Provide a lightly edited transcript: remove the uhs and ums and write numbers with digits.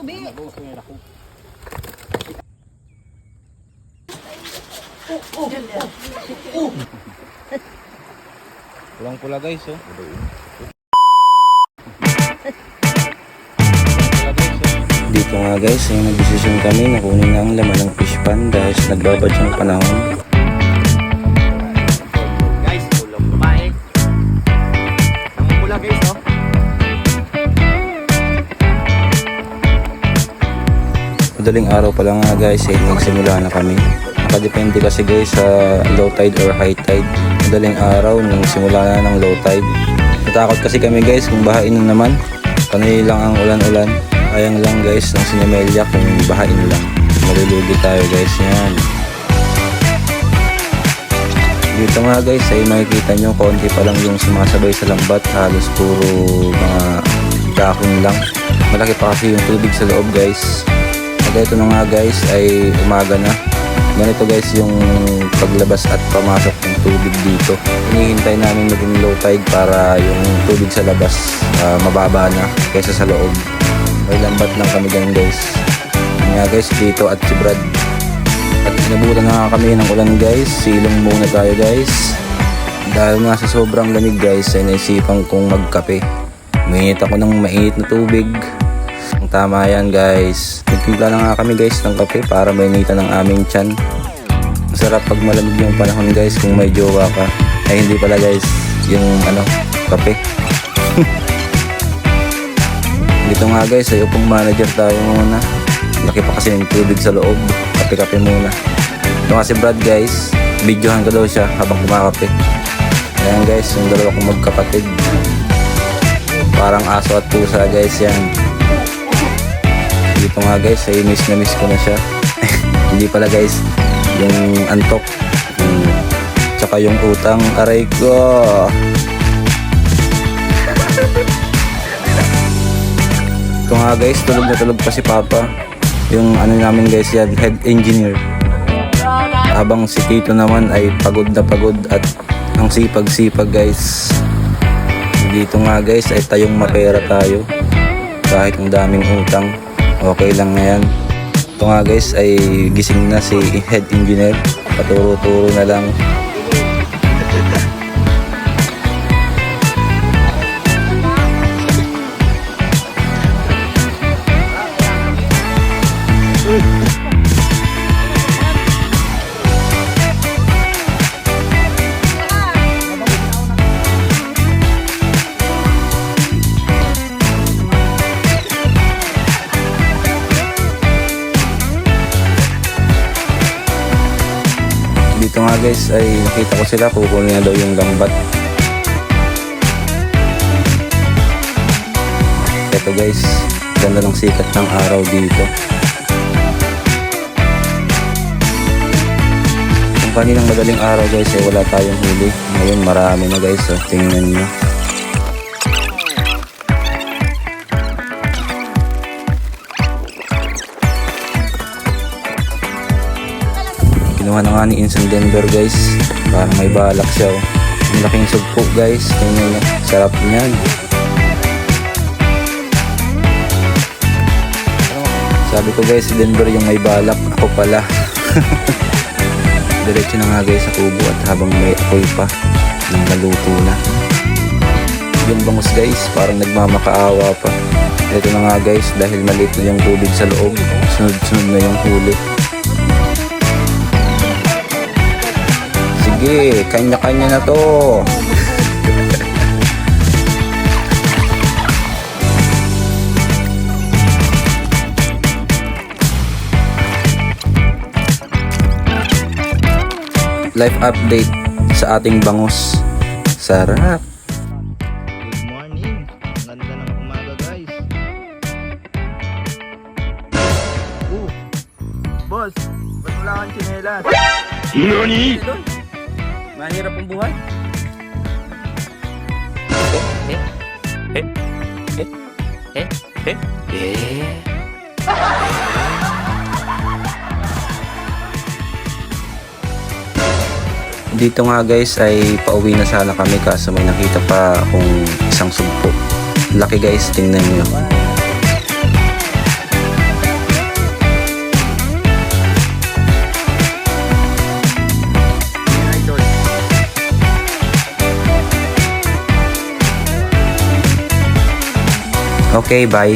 Tubi. Pulang-pula guys, oh. Dito nga guys, yung nag-decision kami na kunin na ang laman ng fish pan dahil sa nagbabad yung panahon. Guys, ulam lumae. Namumula guys, no? Madaling araw pa lang nga guys, nagsimula na kami. Nakadepende kasi guys sa low tide or high tide. Madaling araw nung simula na ng low tide. Natakot kasi kami guys kung bahain na naman. Panay lang ang ulan-ulan. Ayang lang guys ng Sinamelya kung bahain lang. Malulugi tayo guys yan. Dito nga guys ay makikita nyo konti pa lang yung sumasabay sa lambat. Halos puro mga dahon lang. Malaki pa kasi yung tubig sa loob guys. At ito na nga guys ay umaga na. Ganito guys yung paglabas at pamasok ng tubig dito. Hinihintay namin maging low tide para yung tubig sa labas mababa na kaysa sa loob. May lambat lang kami dyan guys. Yan nga guys, dito at si Brad. At inabutan na nga kami ng ulan guys. Silong muna tayo guys. Dahil nga sa sobrang lamig guys ay naisipan kong magkape. Mainit ako ng mainit na tubig. Ang tama yan guys. Nagtimpla na nga kami guys ng kape para mainitan ng aming tiyan. Masarap pag malamig yung panahon guys kung may jowa ka. Ay hindi pala guys, yung kape. Dito nga guys ay upong manager tayo muna. Laki pa kasi yung tubig sa loob. Kape-kape muna. Ito nga si Brad guys. Videohan ko daw siya habang kumakape. Ayan guys, yung dalawa kong magkapatid. Parang aso at pusa guys yan. Dito nga guys ay miss na miss ko na siya. Hindi pala guys, yung antok, tsaka yung utang, aray ko. Ito nga guys, tulog na tulog pa si Papa. Yung namin guys yan, head engineer. Habang si Tito naman ay pagod na pagod at ang sipag-sipag guys. Dito nga guys ay tayong mapera tayo. Kahit ang daming utang, okay lang na yan. Ito nga guys ay gising na si head engineer. Paturo-turo na lang. Dito nga guys ay nakita ko sila, kukunin na daw yung lambat. Ito guys, ganda ng sikat ng araw dito. Kung kaninang madaling araw guys ay wala tayong huli. Ngayon marami na guys, so tingnan nyo. Kinuha na nga ni Insang Denver guys. Parang may balak siya. Ang laking sugpo guys. Tingnan nyo. Sarap niyan. Sabi ko guys, si Denver yung may balak. Ako pala. Diretso na nga guys sa kubo at habang may apoy pa nang naluto na. Yung bangus guys, parang nagmamakaawa pa. Ito na nga guys, dahil maliit na yung tubig sa loob. Sunod-sunod na yung huli. Sige, kanya-kanya na to. Life update sa ating bangus. Sarap. Good morning. Ang ganda ng umaga guys. Boss, ba't wala kang tsinelas? Nani? Mahirap ang buhay. Dito nga guys ay pauwi na sana kami kaso may nakita pa akong isang sugpo. Laki guys, tingnan nyo. Okay, bye.